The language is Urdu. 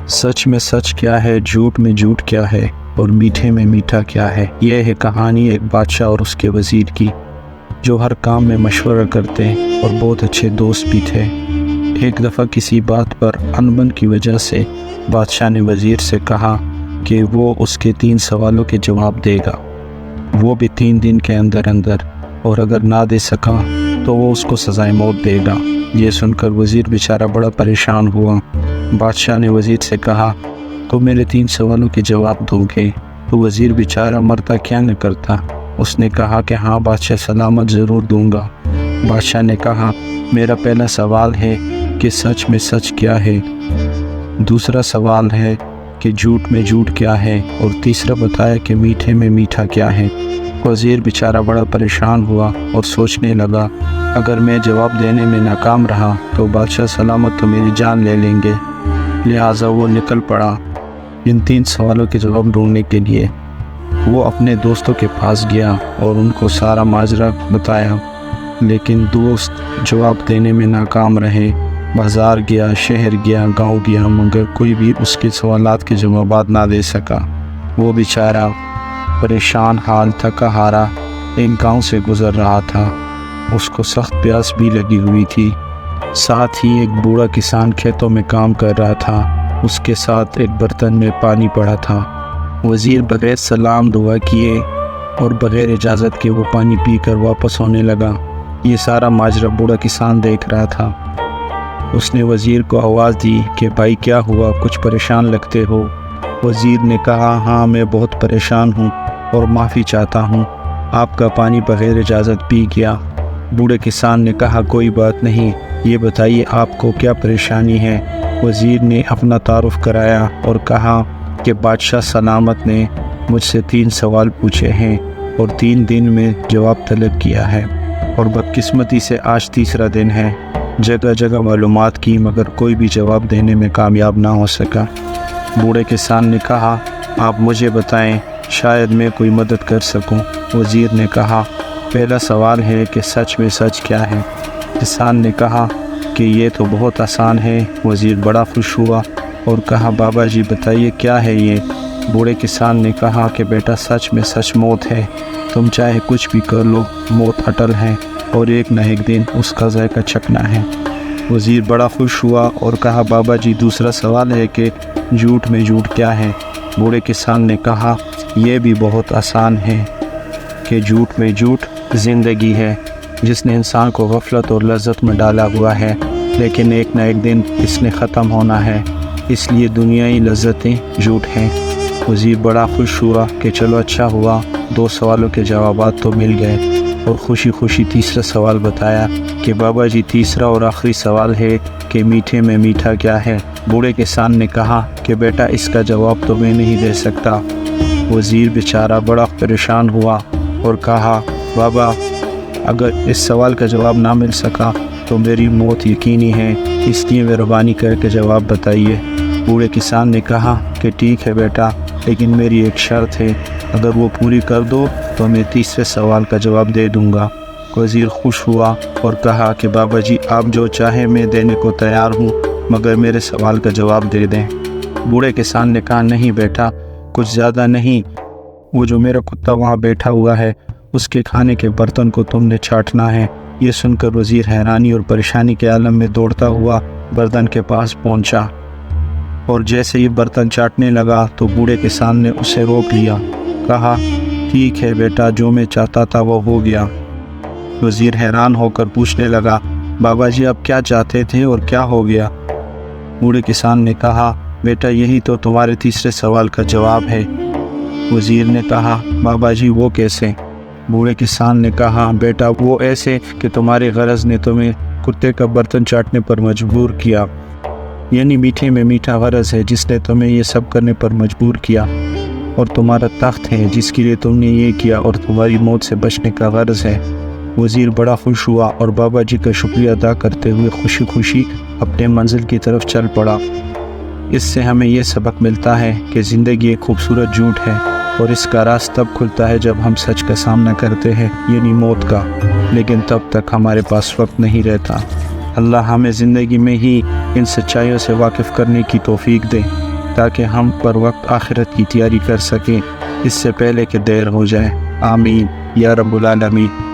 سچ میں سچ کیا ہے، جھوٹ میں جھوٹ کیا ہے، اور میٹھے میں میٹھا کیا ہے۔ یہ ہے کہانی ایک بادشاہ اور اس کے وزیر کی، جو ہر کام میں مشورہ کرتے اور بہت اچھے دوست بھی تھے۔ ایک دفعہ کسی بات پر انبن کی وجہ سے بادشاہ نے وزیر سے کہا کہ وہ اس کے 3 سوالوں کے جواب دے گا، وہ بھی 3 دن کے اندر، اور اگر نہ دے سکا تو وہ اس کو سزائے موت دے گا۔ یہ سن کر وزیر بیچارہ بڑا پریشان ہوا۔ بادشاہ نے وزیر سے کہا، تو میرے 3 سوالوں کے جواب دو گے؟ تو وزیر بیچارہ مرتا کیا نہ کرتا، اس نے کہا کہ ہاں بادشاہ سلامت ضرور دوں گا۔ بادشاہ نے کہا، میرا پہلا سوال ہے کہ سچ میں سچ کیا ہے، دوسرا سوال ہے کہ جھوٹ میں جھوٹ کیا ہے، اور تیسرا بتایا کہ میٹھے میں میٹھا کیا ہے۔ وزیر بیچارہ بڑا پریشان ہوا اور سوچنے لگا، اگر میں جواب دینے میں ناکام رہا تو بادشاہ سلامت تو میری جان لے لیں گے، لہٰذا وہ نکل پڑا ان 3 سوالوں کے جواب ڈھونڈنے کے لیے۔ وہ اپنے دوستوں کے پاس گیا اور ان کو سارا ماجرا بتایا، لیکن دوست جواب دینے میں ناکام رہے۔ بازار گیا، شہر گیا، گاؤں گیا، مگر کوئی بھی اس کے سوالات کے جوابات نہ دے سکا۔ وہ بیچارہ پریشان حال تھکا ہارا ایک گاؤں سے گزر رہا تھا۔ اس کو سخت پیاس بھی لگی ہوئی تھی، ساتھ ہی ایک بوڑھا کسان کھیتوں میں کام کر رہا تھا، اس کے ساتھ ایک برتن میں پانی پڑا تھا۔ وزیر بغیر سلام دعا کیے اور بغیر اجازت کے وہ پانی پی کر واپس ہونے لگا۔ یہ سارا ماجرا بوڑھا کسان دیکھ رہا تھا۔ اس نے وزیر کو آواز دی کہ بھائی کیا ہوا، کچھ پریشان لگتے ہو؟ وزیر نے کہا، ہاں میں بہت پریشان ہوں اور معافی چاہتا ہوں، آپ کا پانی بغیر اجازت پی گیا۔ بوڑھے کسان نے کہا، کوئی بات نہیں، یہ بتائیے آپ کو کیا پریشانی ہے؟ وزیر نے اپنا تعارف کرایا اور کہا کہ بادشاہ سلامت نے مجھ سے 3 سوال پوچھے ہیں اور 3 دن میں جواب طلب کیا ہے، اور بدقسمتی سے آج تیسرا دن ہے۔ جگہ جگہ معلومات کی مگر کوئی بھی جواب دینے میں کامیاب نہ ہو سکا۔ بوڑھے کسان نے کہا، آپ مجھے بتائیں، شاید میں کوئی مدد کر سکوں۔ وزیر نے کہا، پہلا سوال ہے کہ سچ میں سچ کیا ہے؟ کسان نے کہا کہ یہ تو بہت آسان ہے۔ وزیر بڑا خوش ہوا اور کہا، بابا جی بتائیے کیا ہے یہ؟ بوڑھے کسان نے کہا کہ بیٹا سچ میں سچ موت ہے، تم چاہے کچھ بھی کر لو، موت اٹل ہے اور ایک نہ ایک دن اس کا ذائقہ چکھنا ہے۔ وزیر بڑا خوش ہوا اور کہا، بابا جی دوسرا سوال ہے کہ جھوٹ میں جھوٹ کیا ہے؟ بوڑھے کسان نے کہا، یہ بھی بہت آسان ہے کہ جھوٹ میں جھوٹ زندگی ہے، جس نے انسان کو غفلت اور لذت میں ڈالا ہوا ہے، لیکن ایک نہ ایک دن اس نے ختم ہونا ہے، اس لیے دنیائی لذتیں جھوٹ ہیں۔ وزیر بڑا خوش ہوا کہ چلو اچھا ہوا، 2 سوالوں کے جوابات تو مل گئے، اور خوشی خوشی تیسرا سوال بتایا کہ بابا جی تیسرا اور آخری سوال ہے کہ میٹھے میں میٹھا کیا ہے؟ بوڑھے کسان نے کہا کہ بیٹا اس کا جواب تو میں نہیں دے سکتا۔ وزیر بیچارہ بڑا پریشان ہوا اور کہا، بابا اگر اس سوال کا جواب نہ مل سکا تو میری موت یقینی ہے، اس لیے مہربانی کر کے جواب بتائیے۔ بوڑھے کسان نے کہا کہ ٹھیک ہے بیٹا، لیکن میری ایک شرط ہے، اگر وہ پوری کر دو تو میں تیسرے سوال کا جواب دے دوں گا۔ وزیر خوش ہوا اور کہا کہ بابا جی آپ جو چاہیں میں دینے کو تیار ہوں، مگر میرے سوال کا جواب دے دیں۔ بوڑھے کسان نے کہا، نہیں بیٹا، کچھ زیادہ نہیں، وہ جو میرا کتا وہاں بیٹھا ہوا ہے اس کے کھانے کے برتن کو تم نے چاٹنا ہے۔ یہ سن کر وزیر حیرانی اور پریشانی کے عالم میں دوڑتا ہوا برتن کے پاس پہنچا، اور جیسے ہی برتن چاٹنے لگا تو بوڑھے کسان نے اسے روک لیا، کہا، ٹھیک ہے بیٹا، جو میں چاہتا تھا وہ ہو گیا۔ وزیر حیران ہو کر پوچھنے لگا، بابا جی آپ کیا چاہتے تھے اور کیا ہو گیا؟ بوڑھے کسان نے کہا، بیٹا یہی تو تمہارے تیسرے سوال کا جواب ہے۔ وزیر نے کہا، بابا جی وہ کیسے؟ بوڑھے کسان نے کہا، بیٹا وہ ایسے کہ تمہاری غرض نے تمہیں کتے کا برتن چاٹنے پر مجبور کیا، یعنی میٹھے میں میٹھا غرض ہے جس نے تمہیں یہ سب کرنے پر مجبور کیا، اور تمہارا تخت ہے جس کے لیے تم نے یہ کیا، اور تمہاری موت سے بچنے کا غرض ہے۔ وزیر بڑا خوش ہوا اور بابا جی کا شکریہ ادا کرتے ہوئے خوشی خوشی اپنے منزل کی طرف چل پڑا۔ اس سے ہمیں یہ سبق ملتا ہے کہ زندگی ایک خوبصورت جھوٹ ہے، اور اس کا راز تب کھلتا ہے جب ہم سچ کا سامنا کرتے ہیں، یعنی موت کا، لیکن تب تک ہمارے پاس وقت نہیں رہتا۔ اللہ ہمیں زندگی میں ہی ان سچائیوں سے واقف کرنے کی توفیق دے۔ تاکہ ہم پر وقت آخرت کی تیاری کر سکیں اس سے پہلے کہ دیر ہو جائے۔ آمین یا رب العالمین۔